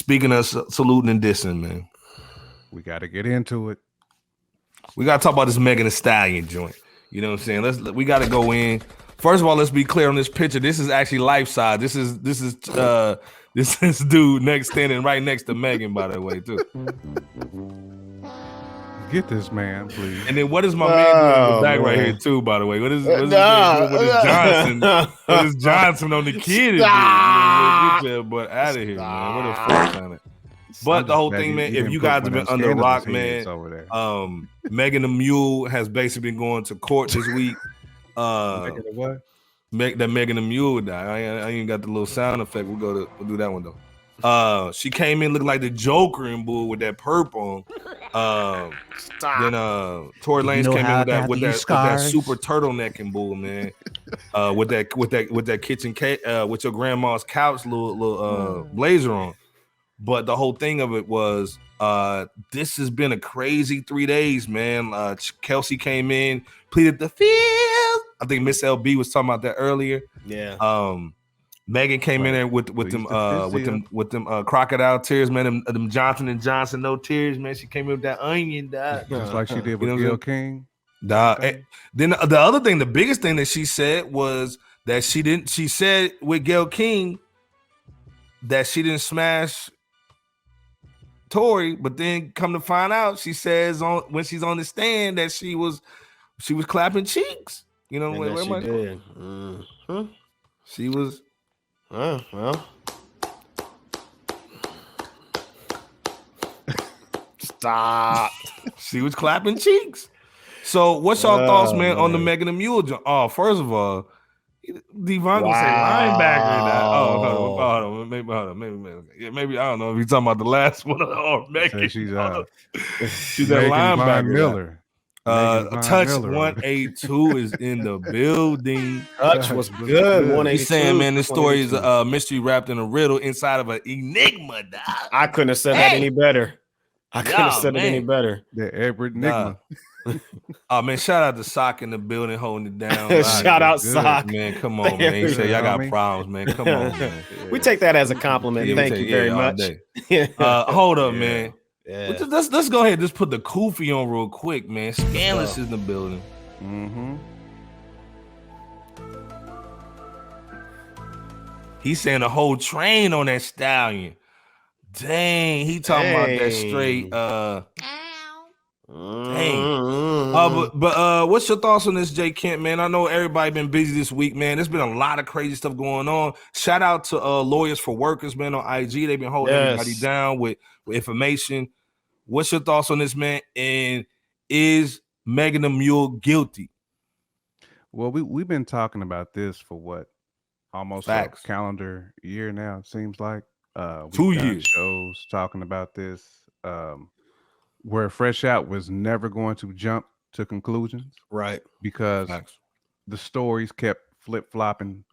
Speaking of saluting and dissing, man, we got to get into it. We got to talk about this Megan Thee Stallion joint. You know what I'm saying? We got to go in. First of all, let's be clear on this picture. This is actually life size. This is dude standing right next to Megan, by the way, too. Get this man, please. And then what is my man doing in the back right here, too, by the way? What is Johnson? What is Johnson on the kid? Get your butt out of here, man. What the fuck on it? But the whole thing, man, if you guys have been under rock, man, Megan the Mule has basically been going to court this week. What? Megan the Mule died. I ain't got the little sound effect. We'll do that one though. She came in looking like the Joker in bull with that purple on. Then Tory Lanez came in with that super turtleneck and bull, man. with that kitchen with your grandma's couch little blazer on. But the whole thing of it was this has been a crazy 3 days, man. Kelsey came in, pleaded the fifth. I think Miss LB was talking about that earlier. Yeah. Megan came in there with them crocodile tears, man. Them Johnson & Johnson no tears, man. She came in with that onion, dog. Just like she did with Gayle King. Dog. Then the other thing, the biggest thing that she said was that she said with Gayle King that she didn't smash Tory, but then come to find out, she says when she's on the stand that she was clapping cheeks. You know what she did. Mm-hmm. She was. Well. Stop. She was clapping cheeks. So, what's y'all thoughts, man, on the Megan Thee Mule? Oh, first of all, Devon gonna say linebacker now. Hold on. Maybe I don't know if he's talking about the last one or Megan. She's that linebacker. Miller. Touch Miller. 182 is in the building. Touch was good. 182. He's saying, man, this story is a mystery wrapped in a riddle inside of an enigma. Dog. I couldn't have said that any better. It any better. The Edward Enigma. Oh man, shout out to Sock in the building holding it down. Shout out Sock, man. Come on, man. He said y'all got problems, man. Come on, man. We take that as a compliment. Thank you very much. Hold up, man. Yeah. Let's go ahead and just put the Koofy on real quick, man. Scandalous is in the building. Mm-hmm. He's saying the whole train on that stallion. Dang, he talking about that straight. Dang. But what's your thoughts on this, Jay Kent, man? I know everybody been busy this week, man. There's been a lot of crazy stuff going on. Shout out to Lawyers for Workers, man, on IG. They've been holding everybody down with information. What's your thoughts on this, man? And is Megan the Mule guilty? Well, we've been talking about this for what? Almost a calendar year now, it seems like. 2 years. Shows talking about this. Where FRSHOUT was never going to jump to conclusions. Right. Because the stories kept flip-flopping,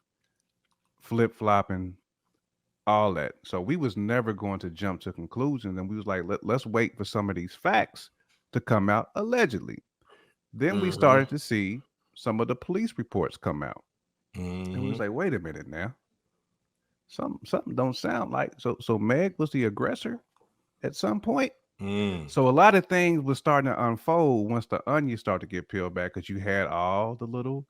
all that. So we was never going to jump to conclusions. And we was like, let's wait for some of these facts to come out allegedly. Then we started to see some of the police reports come out. And we was like, wait a minute now. Something don't sound like. So Meg was the aggressor at some point. So a lot of things was starting to unfold once the onion started to get peeled back, because you had all the little,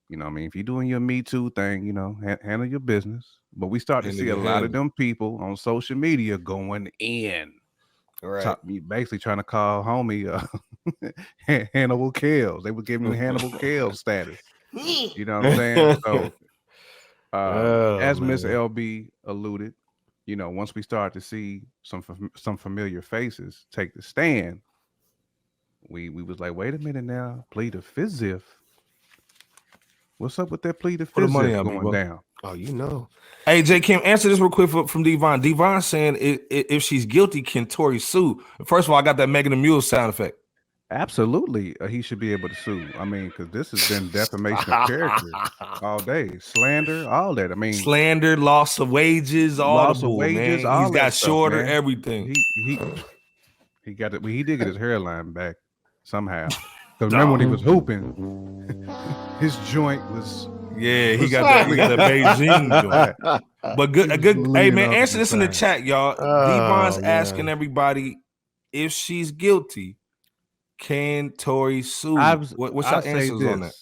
you know what I mean, if you're doing your Me Too thing, you know, handle your business. But we started to see a lot of them people on social media going in. Right. Basically trying to call homie Hannibal Kells. They were giving him Hannibal Kells status. You know what I'm saying? So as Miss LB alluded, you know, once we started to see some familiar faces take the stand, we was like, wait a minute now, plead the fifth. What's up with that plea the fifth going down? Oh, you know. Hey, J. Kim, answer this real quick from Devon. Devon saying if she's guilty, can Tory sue? First of all, I got that Megan the Mule sound effect. Absolutely, he should be able to sue. I mean, because this has been defamation of character all day, slander, all that. I mean, slander, loss of wages, all the wages. He's got shorter, man. Everything. He got it. He did get his hairline back somehow. Because remember when he was hooping, his joint was Yeah, he got the Beijing joint. But good, hey man, answer this in the chat, y'all. Devon's asking everybody if she's guilty, can Tory sue? What's your answers on that?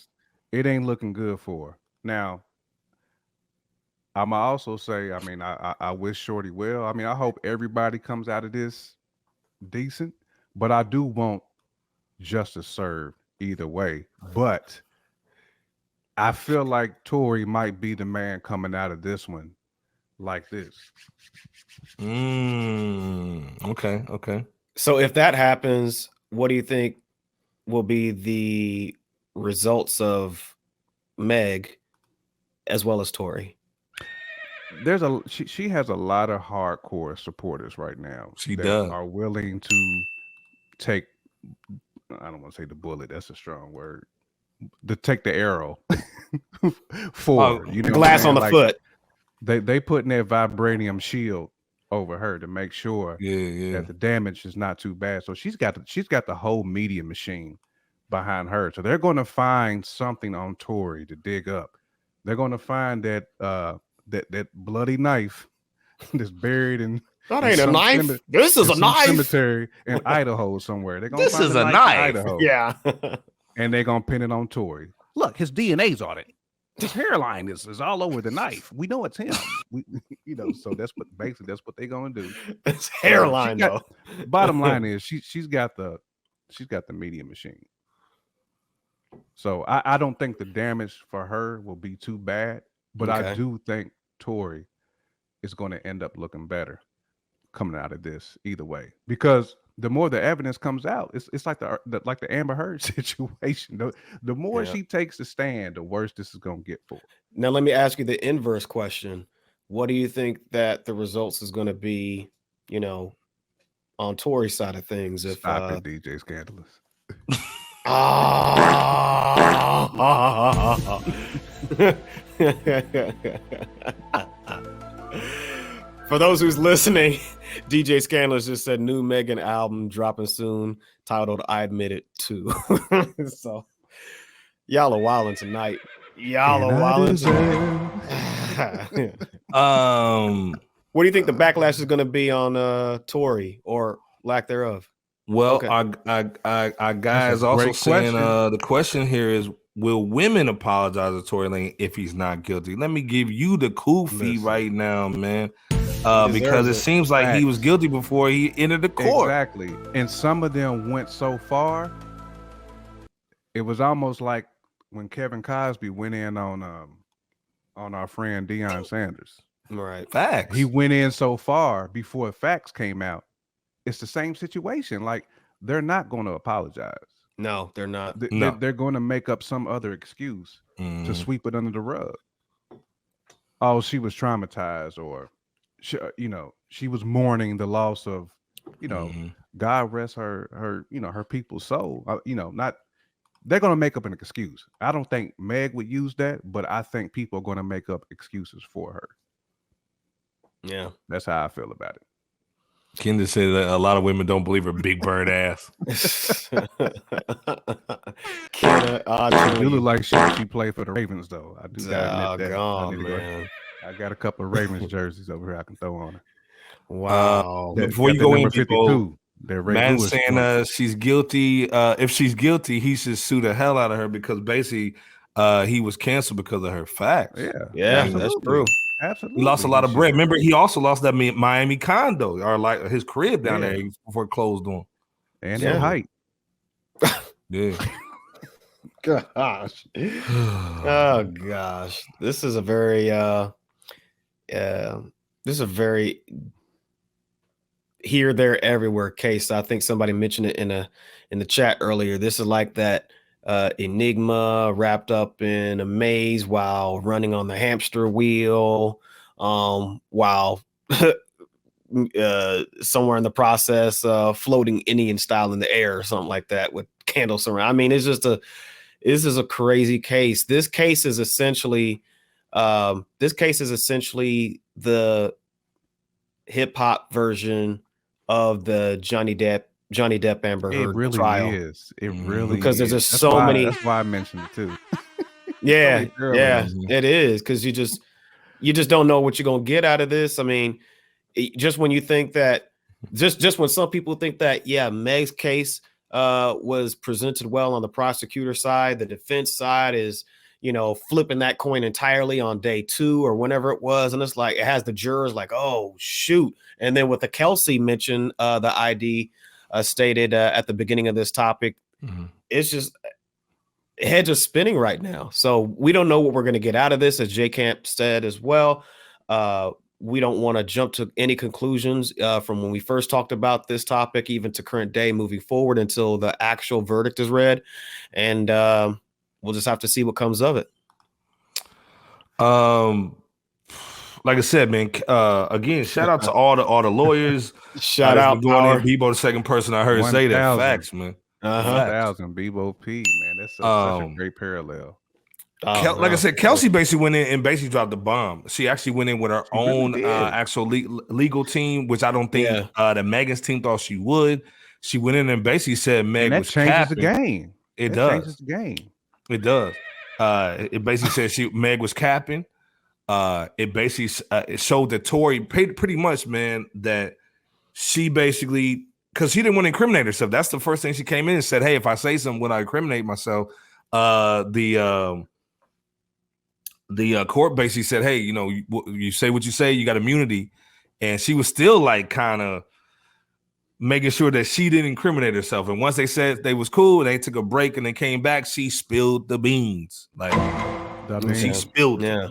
It ain't looking good for her. Now, I'ma also say, I mean, I wish Shorty well. I mean, I hope everybody comes out of this decent, but I do want justice served either way. But I feel like Tory might be the man coming out of this one like this. Okay. So if that happens, what do you think will be the results of Meg as well as Tory? She has a lot of hardcore supporters right now. She does are willing to take, I don't want to say the bullet, that's a strong word, to take the arrow for you know, glass on the foot. They putting their vibranium shield over her to make sure that the damage is not too bad. So she's got the whole media machine behind her. So they're going to find something on Tory to dig up. They're going to find that that bloody knife that's buried in. That ain't a knife. This is a knife. Cemetery in Idaho somewhere. They're gonna this find is a knife. Idaho. Yeah. And they're gonna pin it on Tory. Look, his DNA's on it. His hairline is all over the knife. We know it's him. So that's what they're gonna do. It's hairline though. Bottom line is she's got the media machine. So I don't think the damage for her will be too bad, but I do think Tory is going to end up looking better coming out of this either way, because the more the evidence comes out, it's like the Amber Heard situation. The more she takes the stand, the worse this is going to get for her. Now let me ask you the inverse question. What do you think that the results is going to be, on Tory's side of things? Stop it, DJ Scandalous. For those who's listening, DJ Scandalous just said new Megan album dropping soon, titled "I Admit It Too." So y'all are wilding tonight. Y'all are wilding tonight. What do you think the backlash is going to be on Tory or lack thereof? Well, our guy is also saying the question here is, will women apologize to Tory Lanez if he's not guilty? Let me give you the kufi right now, man. Because it seems like he was guilty before he entered the court. Exactly. And some of them went so far, it was almost like when Kevin Cosby went in on our friend Deion Sanders. Right. Facts. He went in so far before facts came out. It's the same situation. Like, they're not going to apologize. No, they're not. They're going to make up some other excuse to sweep it under the rug. Oh, she was traumatized, or she was mourning the loss of, God rest her people's soul. Not, they're going to make up an excuse. I don't think Meg would use that, but I think people are going to make up excuses for her. Yeah, that's how I feel about it. Kendra said that a lot of women don't believe her big bird ass. You look like she played for the Ravens, though. I do gotta admit that. Man. I got a couple of Ravens jerseys over here I can throw on her. Wow. Before you go in, 52, man saying she's guilty. If she's guilty, he should sue the hell out of her, because basically he was canceled because of her facts. Yeah, that's true. Absolutely. He lost a lot of bread. Remember, he also lost that Miami condo, or like his crib down there before it closed on. And his height. Yeah. Gosh. Oh gosh. This is a very here, there, everywhere case. I think somebody mentioned it in the chat earlier. This is like that enigma wrapped up in a maze while running on the hamster wheel, while somewhere in the process floating Indian style in the air or something like that with candles around. I mean, this is a crazy case. This case is essentially the hip hop version of the Johnny Depp Amber Heard trial. It really because is. there's just so many. That's why I mentioned it too. Yeah, Totally yeah, parallels. it is, because you just don't know what you're gonna get out of this. I mean, just when you think that, just when some people think that, yeah, Meg's case was presented well on the prosecutor side, the defense side is, flipping that coin entirely on day 2 or whenever it was, and it's like it has the jurors like, oh shoot. And then with the Kelsey mention, the ID stated at the beginning of this topic, it's just heads are spinning right now. So we don't know what we're going to get out of this, as J Camp said as well. We don't want to jump to any conclusions from when we first talked about this topic, even to current day moving forward until the actual verdict is read. And we'll just have to see what comes of it. Like I said, man, again, shout out to all the lawyers. Shout out going in. Bebo, the second person I heard say that. 1,000. Facts, man. 1,000 Bebo P, man. That's such a great parallel. Like I said, Kelsey basically went in and basically dropped the bomb. She actually went in with her own actual legal team, which I don't think that Megan's team thought she would. She went in and basically said Meg was changes capping. the game. It does. Changes the game. It does. It basically said Meg was capping. It basically it showed that Tory pretty much, man, that she basically, because she didn't want to incriminate herself. That's the first thing she came in and said, hey, if I say something, would I incriminate myself? The court basically said, hey, you say what you say, you got immunity. And she was still like kind of making sure that she didn't incriminate herself. And once they said they was cool, they took a break and they came back, she spilled the beans. Like she spilled it.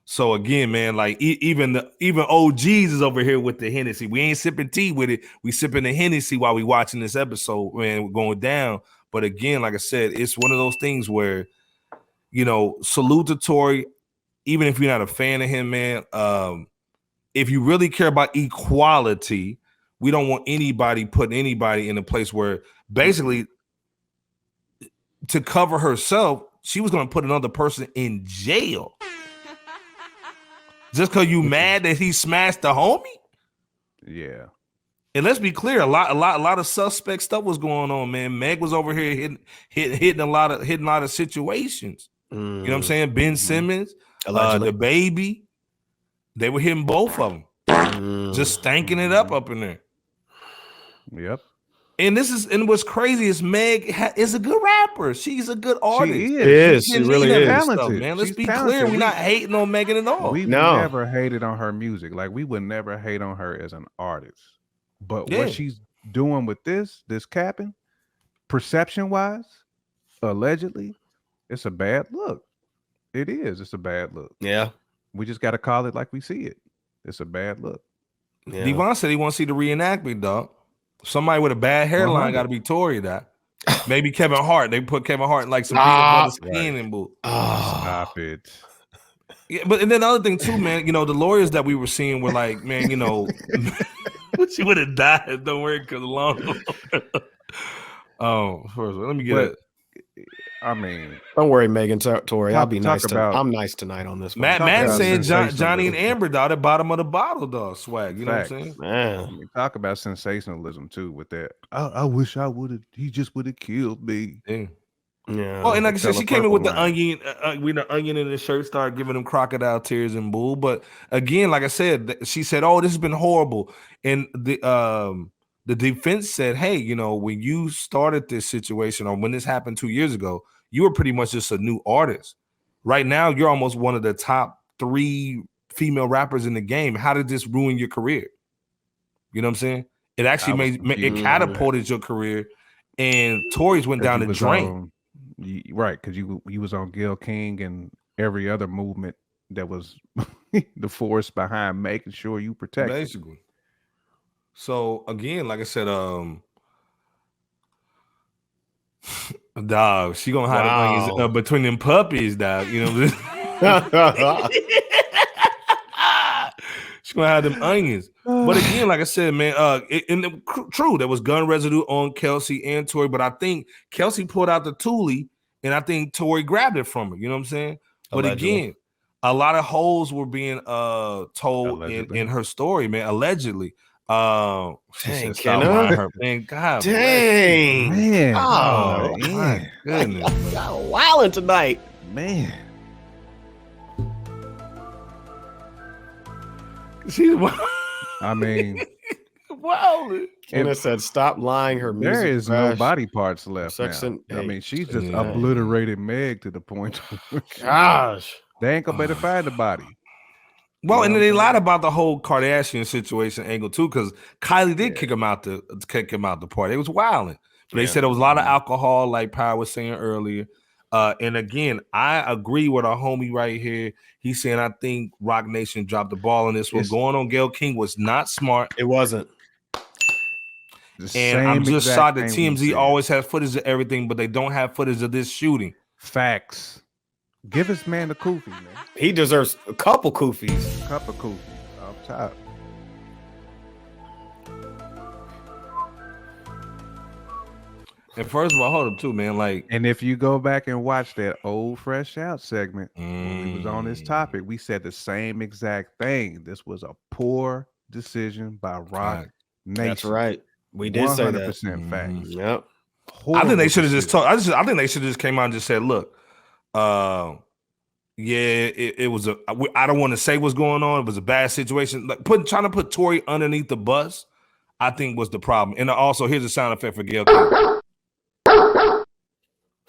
So again, man, like even OGs is over here with the Hennessy. We ain't sipping tea with it. We sipping the Hennessy while we watching this episode, man. We're going down. But again, like I said, it's one of those things where, salute to Tory. Even if you're not a fan of him, man, if you really care about equality, we don't want anybody putting anybody in a place where basically to cover herself, she was going to put another person in jail. Just because you mad that he smashed the homie? Yeah. And let's be clear, a lot of suspect stuff was going on, man. Meg was over here hitting a lot of situations. You know what I'm saying? Ben Simmons, the baby, they were hitting both of them, just stanking it up in there. Yep. And what's crazy is Meg is a good rapper. She's a good artist. She is. She really is. Talented. Stuff, man. Let's be talented. clear. We're not hating on Megan at all. We've never hated on her music. Like, we would never hate on her as an artist. But what she's doing with this capping, perception-wise, allegedly, it's a bad look. It is. It's a bad look. Yeah. We just got to call it like we see it. It's a bad look. Yeah. Devon said he wants to see the reenactment, dog. Somebody with a bad hairline got to be Tory. That maybe Kevin Hart. They put Kevin Hart in like some peanut butter skin and boo. Stop it. Yeah, but and then the other thing too, man. The lawyers that we were seeing were like, man, she would have died. Don't worry, because long. First, let me get it. I mean, don't worry, Megan, Tory. I'll be nice. I'm nice tonight on this one. Matt saying Johnny and Amber dog at bottom of the bottle, dog. Swag. You know what I'm saying? Man. I mean, talk about sensationalism too with that. I wish I would have. He just would have killed me. Yeah. Oh, and like I said, she came in with the onion, with the onion in the shirt, started giving them crocodile tears and bull. But again, like I said, she said, "Oh, this has been horrible," and the defense said, hey, when you started this situation or when this happened 2 years ago, you were pretty much just a new artist. Right now, you're almost one of the top 3 female rappers in the game. How did this ruin your career? You know what I'm saying? It actually it catapulted your career, and Tory's went down the drain. Right, because you was on Gil King and every other movement that was the force behind making sure you protect. Basically. So again, like I said, dog, she gonna hide the onions between them puppies, dog. You know what I'm saying? She's gonna have them onions. But again, like I said, man, true, there was gun residue on Kelsey and Tory, but I think Kelsey pulled out the toolie and I think Tory grabbed it from her. You know what I'm saying? But again, a lot of holes were being told in her story, man, allegedly. Dang, man, God, dang, man, oh, my goodness, wilding tonight, man. She's I mean, wild. Kenna said, "Stop lying." Her music. there is no crash. body parts left Section now. I mean, 8. she's just Yeah. obliterated Meg to the point where Gosh. they ain't gonna better find the body. Well, You and know then they what I'm lied saying? about the whole Kardashian situation angle too, because Kylie did Yeah. kick him out the party. It was wilding. But they Yeah. said it was a lot of alcohol, like Power was saying earlier. And again, I agree with our homie right here. He's saying I think Rock Nation dropped the ball on this one. It's- Going on Gayle King was not smart. It wasn't. The And I'm same just exact shocked that thing we TMZ said. always has footage of everything, but they don't have footage of this shooting. Facts. Give this man a kufi, man. He deserves a couple koofies. Cup of kufi off top. And first of all, hold up too, man. Like, And if you go back and watch that old Fresh Out segment, when we was on this topic, we said the same exact thing. This was a poor decision by Rock Right. Nation. That's right. We did say that. 100% facts. Yep. I think they should have Horrible just told. I think they should have just came out and just said, "Look, yeah, it was a. I don't want to say what's going on. It was a bad situation. Like trying to put Tory underneath the bus, I think was the problem. And also, here's a sound effect for Gayle King.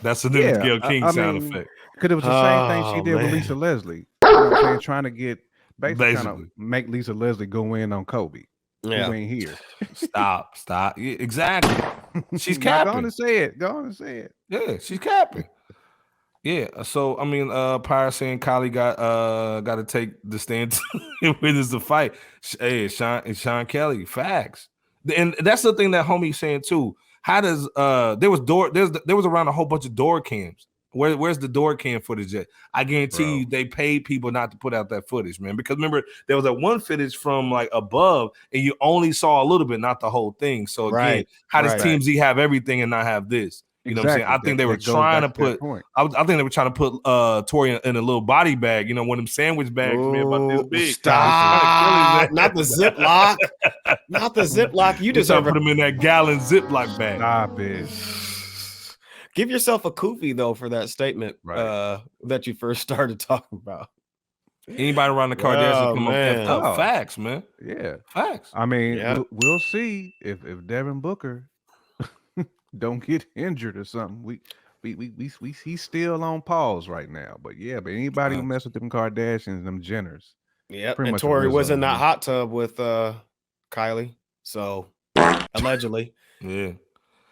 That's the new Yeah, Gayle King I sound mean, effect. Because it was the same thing she Oh, did with man. Lisa Leslie. You know what I'm saying? Trying to get basically trying to Basically. make Lisa Leslie go in on Kobe. Yeah. Who ain't here. Stop. Yeah, exactly. She's Now, capping. Go on and say it. Go on and say it. Yeah, she's capping. Yeah, so I mean, Pyre saying Kylie got to take the stand and witness the fight. Hey, Sean Kelly, facts, and that's the thing that homie's saying too. How does there was around a whole bunch of door cams. Where's the door cam footage at? I guarantee you they paid people not to put out that footage, man. Because remember, there was that one footage from like above, and you only saw a little bit, not the whole thing. So again, Right, how does right. TMZ have everything and not have this? You know what I'm saying? I think they were That goes trying to back that put. point. I think they were trying to put Tory in a little body bag. You know, one of them sandwich bags, man, about this Ooh, big. Stop. Not the Ziploc. Not the Ziploc. You You just deserve put them in that gallon Ziploc bag. Stop it. Give yourself a kufi though for that statement Right. that you first started talking about. Anybody around the Kardashians Oh, come man. up? Oh. Facts, man. Yeah. Facts. I mean, Yeah. we'll see if Devin Booker don't get injured or something. He's still on pause right now. But yeah, but anybody who mess with them Kardashians, them Jenners. Yep. Pretty And much a Tory was result, in that man. hot tub with Kylie. So allegedly. Yeah.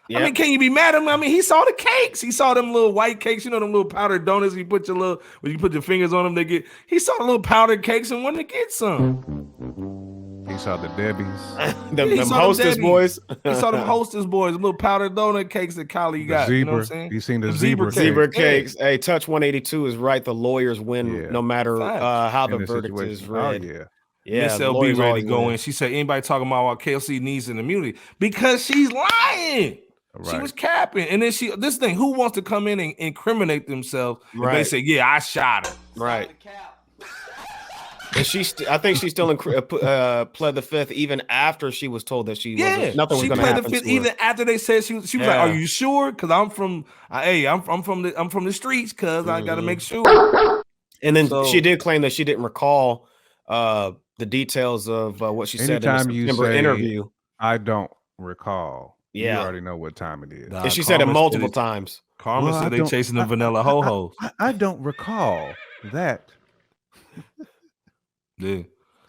Yeah. I mean, can you be mad at him? I mean, he saw the cakes. He saw them little white cakes. You know, them little powdered donuts. You put when you put your fingers on them, they get. He saw the little powdered cakes and wanted to get some. He saw the Debbies. them he saw them hostess Debbie. boys. He saw them hostess boys, little powdered donut cakes that Kylie The got. zebra. You know what I'm saying? You seen the The zebra, zebra cake. Zebra cakes. Hey, Touch 182 is right. The lawyers win Yeah. no matter Facts. how the in this verdict situation. is read. Oh yeah. Yeah, Miss the LB lawyers ready always to go win. in. She said, anybody talking about why KLC needs an immunity? Because she's lying. She Right. was capping. And then this thing, who wants to come in and incriminate themselves? If they Right. say, yeah, I shot her. Right. And I think she still pled the fifth even after she was told that she Yeah, nothing was she going to played happen the to fifth her. even after they said she was like, Yeah. "Are you sure?" Because I'm from the streets. Because I got to Mhm. make sure. And then So- she did claim that she didn't recall the details of what she said Anytime in the you September say- interview. I don't recall. Yeah. You already know what time it is. Nah. And she said it Karma multiple said times. Karma Well, I said they don't- chasing the vanilla ho hos. I don't recall that. Yeah.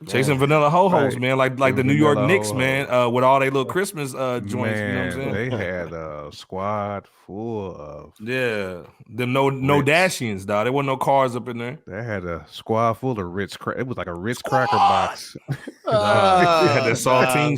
Chasing vanilla ho hos, Right. man, like The the New York vanilla Knicks, man, with all their little Christmas joints. You know what I'm Man, saying? they had a squad full of. Yeah, them no Ritz. Dashians, dog. There wasn't no cars up in there. They had a squad full of Ritz. It was like a Ritz cracker box. They had that Ah, saltine.